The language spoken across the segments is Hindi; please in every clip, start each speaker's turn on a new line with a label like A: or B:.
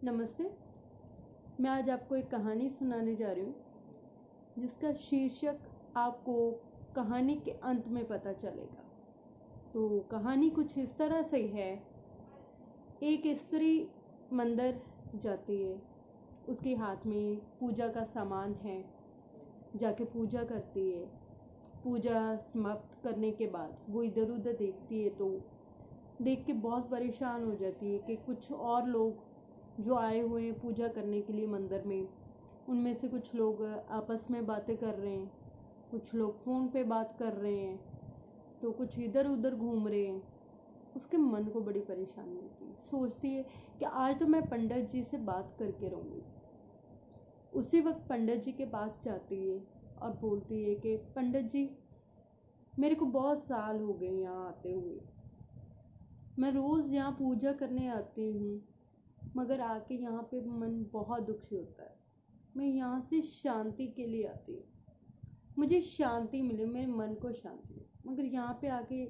A: नमस्ते। मैं आज आपको एक कहानी सुनाने जा रही हूँ जिसका शीर्षक आपको कहानी के अंत में पता चलेगा। तो कहानी कुछ इस तरह से है। एक स्त्री मंदिर जाती है, उसके हाथ में पूजा का सामान है, जाके पूजा करती है। पूजा समाप्त करने के बाद वो इधर उधर देखती है तो देख के बहुत परेशान हो जाती है कि कुछ और लोग जो आए हुए हैं पूजा करने के लिए मंदिर में, उनमें से कुछ लोग आपस में बातें कर रहे हैं, कुछ लोग फ़ोन पे बात कर रहे हैं, तो कुछ इधर उधर घूम रहे हैं। उसके मन को बड़ी परेशानी होती है। सोचती है कि आज तो मैं पंडित जी से बात करके रहूँगी। उसी वक्त पंडित जी के पास जाती है और बोलती है कि पंडित जी, मेरे को बहुत साल हो गए यहाँ आते हुए। मैं रोज़ यहाँ पूजा करने आती हूँ, मगर आके यहाँ पे मन बहुत दुखी होता है। मैं यहाँ से शांति के लिए आती हूँ, मुझे शांति मिले, मेरे मन को शांति मिले, मगर यहाँ पे आके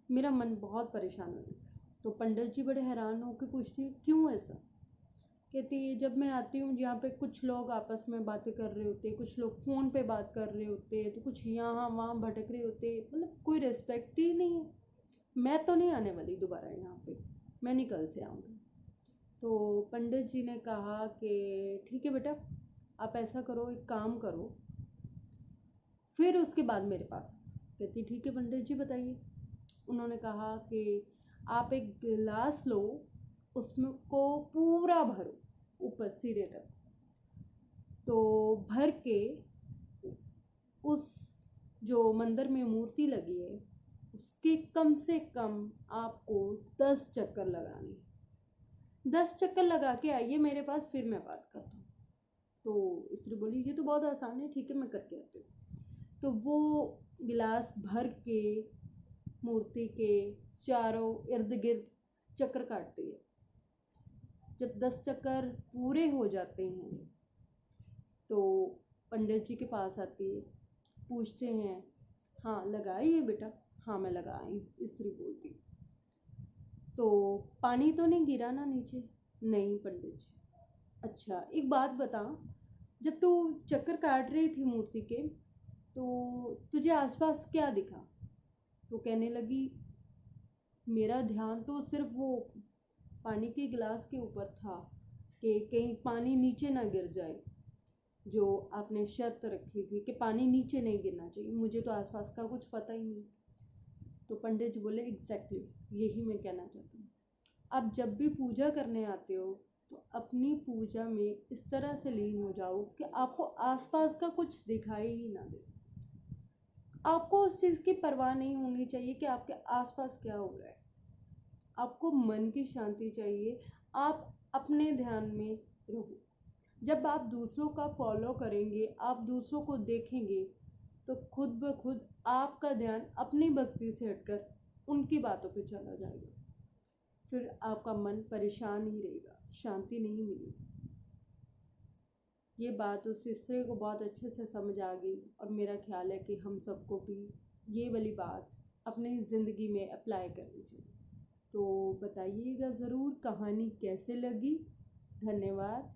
A: मेरा मन बहुत परेशान हो जाता है। तो पंडित जी बड़े हैरान होकर पूछती है, क्यों ऐसा? कहती है, जब मैं आती हूँ यहाँ पे कुछ लोग आपस में बातें कर रहे होते हैं, कुछ लोग फ़ोन पे बात कर रहे होते हैं, तो कुछ यहाँ वहाँ भटक रहे होते हैं, मतलब कोई रिस्पेक्ट ही नहीं है। मैं तो नहीं आने वाली दोबारा यहाँ पे, मैं नहीं कल से आऊँगी। तो पंडित जी ने कहा कि ठीक है बेटा, आप ऐसा करो, एक काम करो, फिर उसके बाद मेरे पास। कहती ठीक है पंडित जी, बताइए। उन्होंने कहा कि आप एक गिलास लो, उसमें को पूरा भरो ऊपर सिरे तक। तो भर के उस जो मंदिर में मूर्ति लगी है उसके कम से कम आपको 10 चक्कर लगाने। 10 चक्कर लगा के आइए मेरे पास, फिर मैं बात करता हूँ। तो स्त्री बोली, ये तो बहुत आसान है, ठीक है मैं करके आती हूँ। तो वो गिलास भर के मूर्ति के चारों इर्द गिर्द चक्कर काटती है। जब 10 चक्कर पूरे हो जाते हैं तो पंडित जी के पास आती है, पूछते हैं, हाँ लगाई है बेटा? हाँ मैं लगाई, स्त्री बोलती। तो पानी तो नहीं गिरा ना नीचे? नहीं पंडित जी। अच्छा एक बात बता, जब तू चक्कर काट रही थी मूर्ति के तो तुझे आसपास क्या दिखा? तो कहने लगी, मेरा ध्यान तो सिर्फ वो पानी के गिलास के ऊपर था कि कहीं पानी नीचे ना गिर जाए। जो आपने शर्त रखी थी कि पानी नीचे नहीं गिरना चाहिए, मुझे तो आसपास का कुछ पता ही नहीं। तो पंडित जी बोले, एग्जैक्टली यही मैं कहना चाहती हूँ। आप जब भी पूजा करने आते हो तो अपनी पूजा में इस तरह से लीन हो जाओ कि आपको आसपास का कुछ दिखाई ही ना दे। आपको उस चीज़ की परवाह नहीं होनी चाहिए कि आपके आसपास क्या हो रहा है। आपको मन की शांति चाहिए, आप अपने ध्यान में रहो। जब आप दूसरों का फॉलो करेंगे, आप दूसरों को देखेंगे, तो खुद ब खुद आपका ध्यान अपनी भक्ति से हटकर उनकी बातों पे चला जाएगा। फिर आपका मन परेशान ही रहेगा, शांति नहीं मिलेगी। ये बात उस स्त्री को बहुत अच्छे से समझ आ गई और मेरा ख्याल है कि हम सबको भी ये वाली बात अपनी ज़िंदगी में अप्लाई करनी चाहिए। तो बताइएगा ज़रूर कहानी कैसे लगी। धन्यवाद।